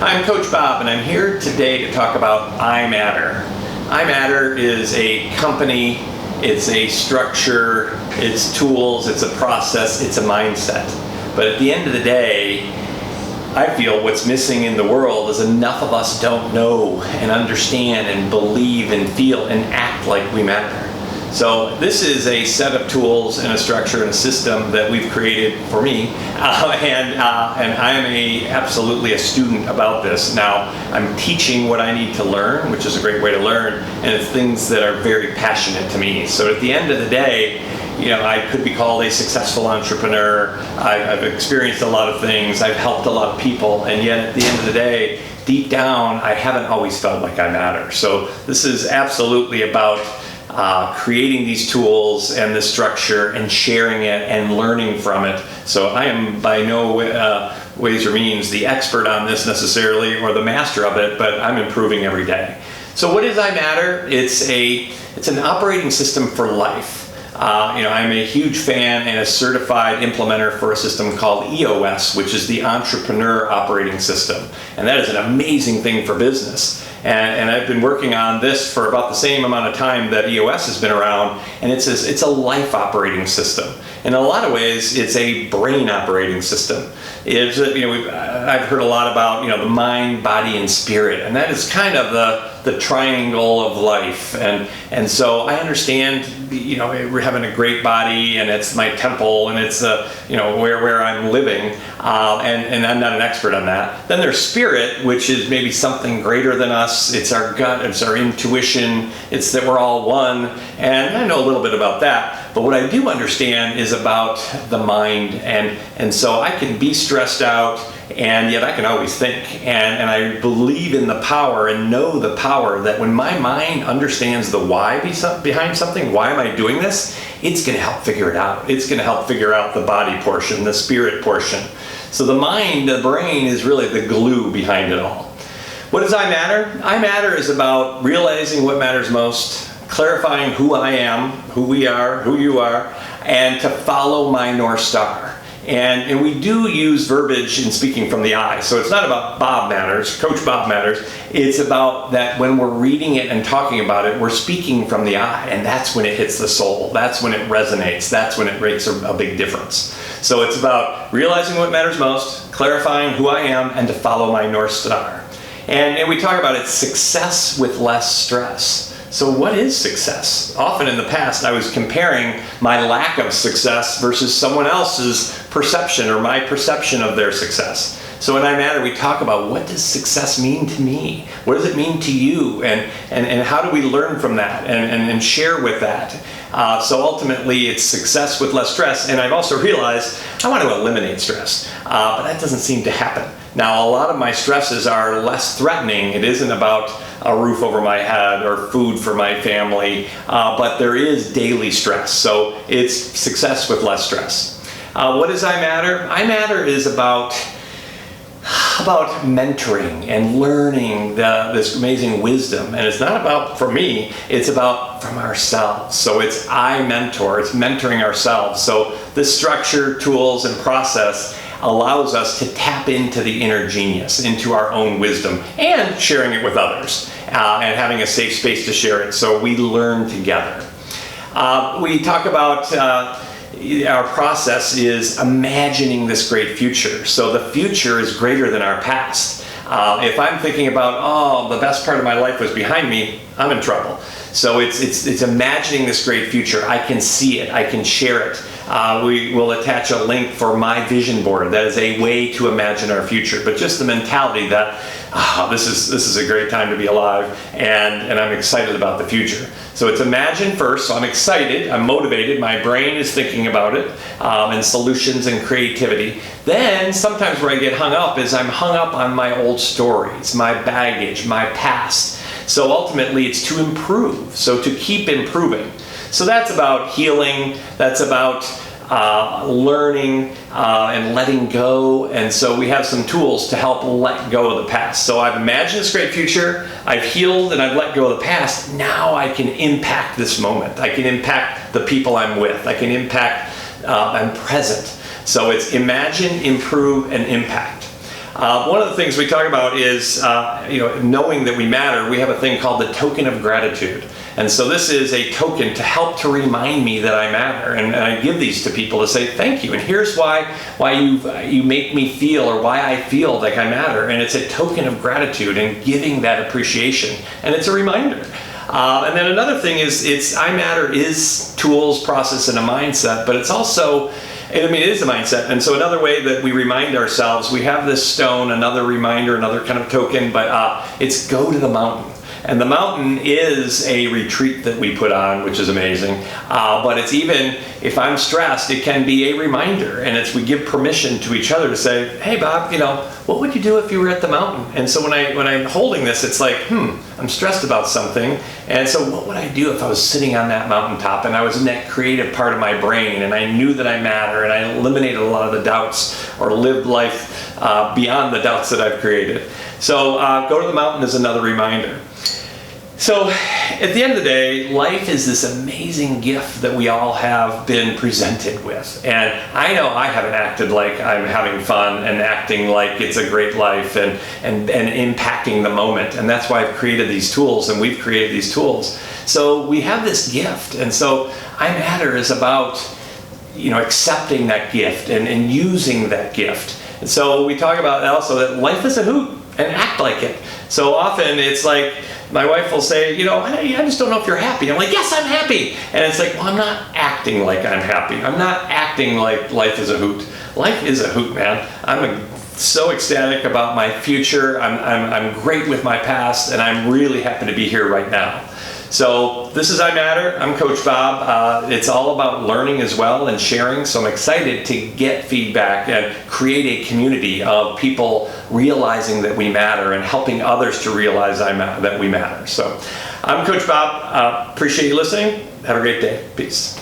I'm Coach Bob, and I'm here today to talk about iMatter. iMatter is a company, it's a structure, it's tools, it's a process, it's a mindset. But at the end of the day, I feel what's missing in the world is enough of us don't know and understand and believe and feel and act like we matter. So this is a set of tools and a structure and a system that we've created for me, and I'm absolutely a student about this. Now I'm teaching what I need to learn, which is a great way to learn, and it's things that are very passionate to me. So at the end of the day, I could be called a successful entrepreneur. I've experienced a lot of things. I've helped a lot of people, and yet at the end of the day, deep down, I haven't always felt like I matter. So this is absolutely about creating these tools and this structure and sharing it and learning from it. So I am by no ways or means the expert on this necessarily or the master of it, but I'm improving every day. So what is iMatter? It's an operating system for life. I'm a huge fan and a certified implementer for a system called EOS, which is the Entrepreneur Operating System. And that is an amazing thing for business. And I've been working on this for about the same amount of time that EOS has been around, and it's a life operating system. In a lot of ways, it's a brain operating system. I've heard a lot about the mind, body, and spirit, and that is kind of the triangle of life. And so I understand, we're having a great body, and it's my temple, and it's where I'm living, and I'm not an expert on that. Then there's spirit, which is maybe something greater than us. It's our gut, it's our intuition, it's that we're all one, and I know a little bit about that. But what I do understand is about the mind, and so I can be stressed out, and yet I can always think, and I believe in the power and know the power that when my mind understands the why behind something, why am I doing this, it's going to help figure it out. It's going to help figure out the body portion, the spirit portion. So the mind, the brain, is really the glue behind it all. What does iMatter? iMatter is about realizing what matters most, clarifying who I am, who we are, who you are, and to follow my North Star. And we do use verbiage in speaking from the I. So it's not about Bob matters, Coach Bob matters. It's about that when we're reading it and talking about it, we're speaking from the I, and that's when it hits the soul. That's when it resonates. That's when it makes a big difference. So it's about realizing what matters most, clarifying who I am, and to follow my North Star. And we talk about it, success with less stress. So what is success? Often in the past, I was comparing my lack of success versus someone else's perception or my perception of their success. So in iMatter, we talk about what does success mean to me? What does it mean to you? And how do we learn from that and share with that? So ultimately, it's success with less stress. And I've also realized I want to eliminate stress, but that doesn't seem to happen. Now, a lot of my stresses are less threatening. It isn't about a roof over my head or food for my family, but there is daily stress. So it's success with less stress. What is iMatter? iMatter is about mentoring and learning this amazing wisdom. And it's not about for me, it's about from ourselves. So it's iMentor, it's mentoring ourselves. So this structure, tools, and process allows us to tap into the inner genius, into our own wisdom, and sharing it with others, and having a safe space to share it so we learn together. We talk about our process is imagining this great future. So the future is greater than our past. If I'm thinking about, the best part of my life was behind me, I'm in trouble. So it's imagining this great future. I can see it, I can share it. We will attach a link for my vision board. That is a way to imagine our future. But just the mentality that this is a great time to be alive, and I'm excited about the future. So it's imagine first. So I'm excited, I'm motivated, my brain is thinking about it, and solutions and creativity. Then sometimes where I get hung up is I'm hung up on my old stories, my baggage, my past. So ultimately it's to improve, so to keep improving. So that's about healing, that's about learning and letting go. And so we have some tools to help let go of the past. So I've imagined this great future, I've healed and I've let go of the past. Now I can impact this moment. I can impact the people I'm with. I can impact, I'm present. So it's imagine, improve, and impact. One of the things we talk about is, knowing that we matter. We have a thing called the token of gratitude. And so this is a token to help to remind me that I matter. And I give these to people to say thank you. And here's why you make me feel, or why I feel like I matter. And it's a token of gratitude and giving that appreciation. And it's a reminder. And then another thing is, iMatter is tools, process, and a mindset, but it's also, it is a mindset. And so another way that we remind ourselves, we have this stone, another reminder, another kind of token, but it's go to the mountain. And the mountain is a retreat that we put on, which is amazing. But it's even, if I'm stressed, it can be a reminder. And we give permission to each other to say, hey, Bob, what would you do if you were at the mountain? And so when I'm holding this, it's like, I'm stressed about something. And so what would I do if I was sitting on that mountaintop and I was in that creative part of my brain and I knew that I matter and I eliminated a lot of the doubts or lived life beyond the doubts that I've created. So go to the mountain is another reminder. So at the end of the day, life is this amazing gift that we all have been presented with. And I know I haven't acted like I'm having fun and acting like it's a great life and impacting the moment. And that's why I've created these tools, and we've created these tools. So we have this gift. And so iMatter is about accepting that gift and using that gift. And so we talk about also that life is a hoot, and act like it. So often it's like, my wife will say, I just don't know if you're happy. I'm like, yes, I'm happy. And it's like, well, I'm not acting like I'm happy. I'm not acting like life is a hoot. Life is a hoot, man. I'm so ecstatic about my future. I'm great with my past, and I'm really happy to be here right now. So this is iMatter. I'm Coach Bob. It's all about learning as well and sharing. So I'm excited to get feedback and create a community of people realizing that we matter and helping others to realize that we matter. So I'm Coach Bob. Appreciate you listening. Have a great day. Peace.